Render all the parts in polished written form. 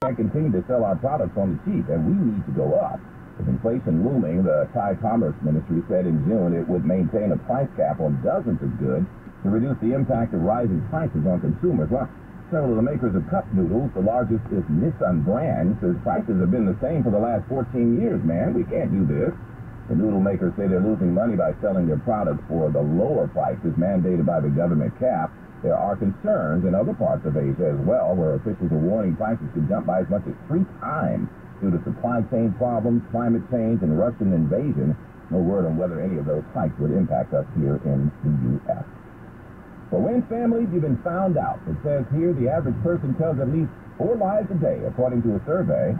can't continue to sell our products on the cheap, and we need to go up. With inflation looming, the Thai Commerce Ministry said in June it would maintain a price cap on dozens of goods to reduce the impact of rising prices on consumers. Well, several of the makers of cup noodles, the largest is Nissan brand, says prices have been the same for the last 14 years, man. We can't do this. The noodle makers say they're losing money by selling their products for the lower prices mandated by the government cap. There are concerns in other parts of Asia as well, where officials are warning prices could jump by as much as 3 times due to supply chain problems, climate change, and Russian invasion. No word on whether any of those hikes would impact us here in the U.S. For Wayne's families, you've been found out. It says here the average person tells at least 4 lies a day, according to a survey.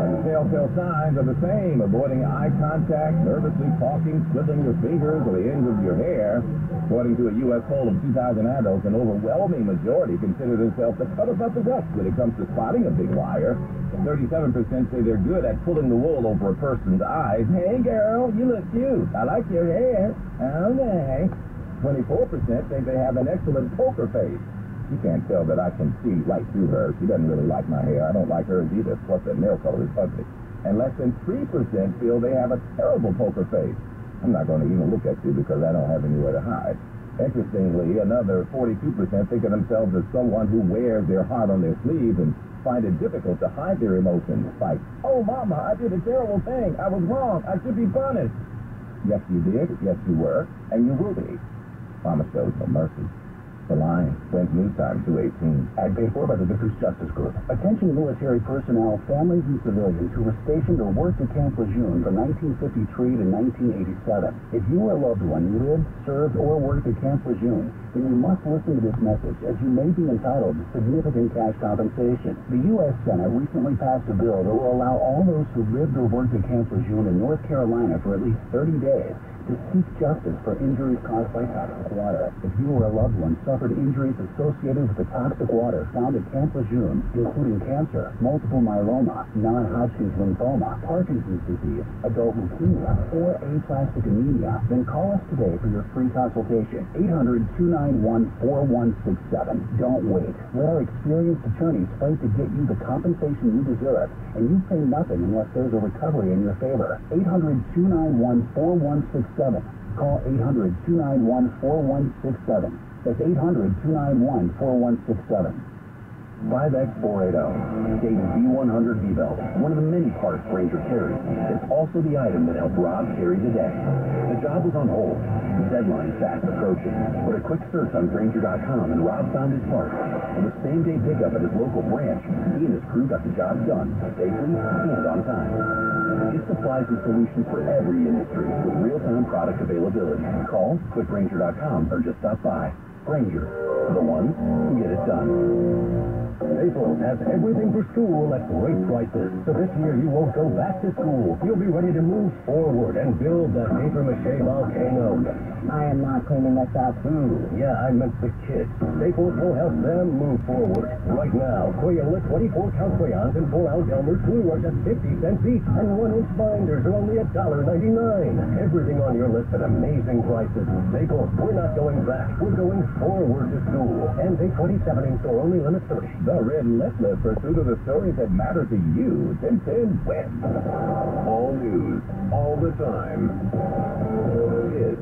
And the telltale signs are the same: avoiding eye contact, nervously talking, twiddling your fingers or the ends of your hair. According to a U.S. poll of 2,000 adults, an overwhelming majority consider themselves the cut above the rest when it comes to spotting a big liar. 37% say they're good at pulling the wool over a person's eyes. Hey, girl, you look cute. I like your hair. Okay. 24% think they have an excellent poker face. You can't tell that I can see right through her. She doesn't really like my hair. I don't like hers either. Plus, that nail color is ugly. And less than 3% feel they have a terrible poker face. I'm not going to even look at you because I don't have anywhere to hide. Interestingly, another 42% think of themselves as someone who wears their heart on their sleeve and find it difficult to hide their emotions. Like, oh, Mama, I did a terrible thing. I was wrong. I should be punished. Yes, you did. Yes, you were. And you will be. Mama shows no mercy. The Line, Friends News Time, 218. Ad paid for by the Victims Justice Group. Attention military personnel, families, and civilians who were stationed or worked at Camp Lejeune from 1953 to 1987. If you or a loved one lived, served, or worked at Camp Lejeune, then you must listen to this message, as you may be entitled to significant cash compensation. The U.S. Senate recently passed a bill that will allow all those who lived or worked at Camp Lejeune in North Carolina for at least 30 days to seek justice for injuries caused by toxic water. If you or a loved one suffered injuries associated with the toxic water found at Camp Lejeune, including cancer, multiple myeloma, non-Hodgkin's lymphoma, Parkinson's disease, adult leukemia, or aplastic anemia, then call us today for your free consultation. 800-291-4167. Don't wait. Let our experienced attorneys fight to get you the compensation you deserve, and you pay nothing unless there's a recovery in your favor. 800-291-4167. Call 800-291-4167. That's 800-291-4167. 5X480, Dayton B100 V-Belt, one of the many parts Ranger carries. It's also the item that helped Rob carry the day. The job was on hold. The deadline fast approaching. But a quick search on Granger.com and Rob found his part. On the same-day pickup at his local branch, he and his crew got the job done, safely and on time. It supplies and solutions for every industry with real-time product availability. Call QuickRanger.com or just stop by. Granger, the ones who get it done. Staples has everything for school at great prices. So this year you won't go back to school. You'll be ready to move forward and build that papier-mâché volcano. I am not cleaning this up. Yeah, I meant the kids. Staples will help them move forward. Right now, Crayola 24-count crayons and 4-ounce Elmer's glue are just 50 cents each, and 1-inch binders are only $1.99. Everything on your list at amazing prices. Staples, we're not going back. We're going forward to school. And a 27-in-store only limit 30. The relentless pursuit of the stories that matter to you. 1010 wins. All news, all the time. This is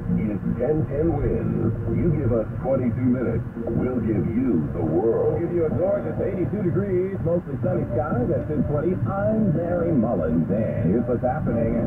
1010 Wins. You give us 22 minutes, we'll give you the world. We'll give you a gorgeous 82 degrees, mostly sunny skies at 1020. I'm Barry Mullins, and here's what's happening.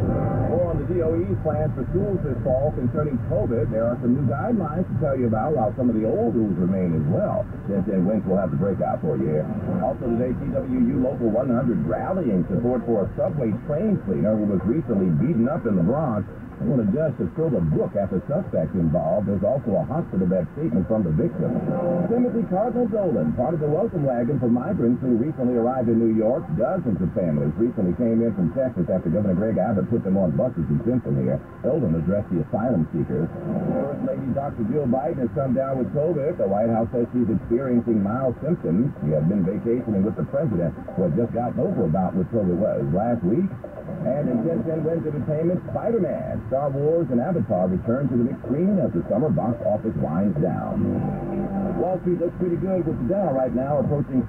More on the DOE's plans for schools this fall concerning COVID. There are some new guidelines to tell you about, while some of the old rules remain as well. 1010 Wins will have the breakout for you here. Also today, TWU Local 100 rallying support for a subway train cleaner who was recently beaten up in the Bronx. They want a judge to throw the book at the suspects involved. There's also a hospital bed statement from the victim. Timothy Cardinal Dolan, part of the welcome wagon for migrants who recently arrived in New York. Dozens of families recently came in from Texas after Governor Greg Abbott put them on buses and sent them here. Dolan addressed the asylum seekers. First Lady Dr. Jill Biden has come down with COVID. The White House says she's experiencing mild symptoms. She had been vacationing with the president, who had just gotten over a bout with COVID last week. And in 1010 Wins Entertainment, Spider-Man, Star Wars, and Avatar return to the big screen as the summer box office winds down. Wall Street looks pretty good with the Dow right now approaching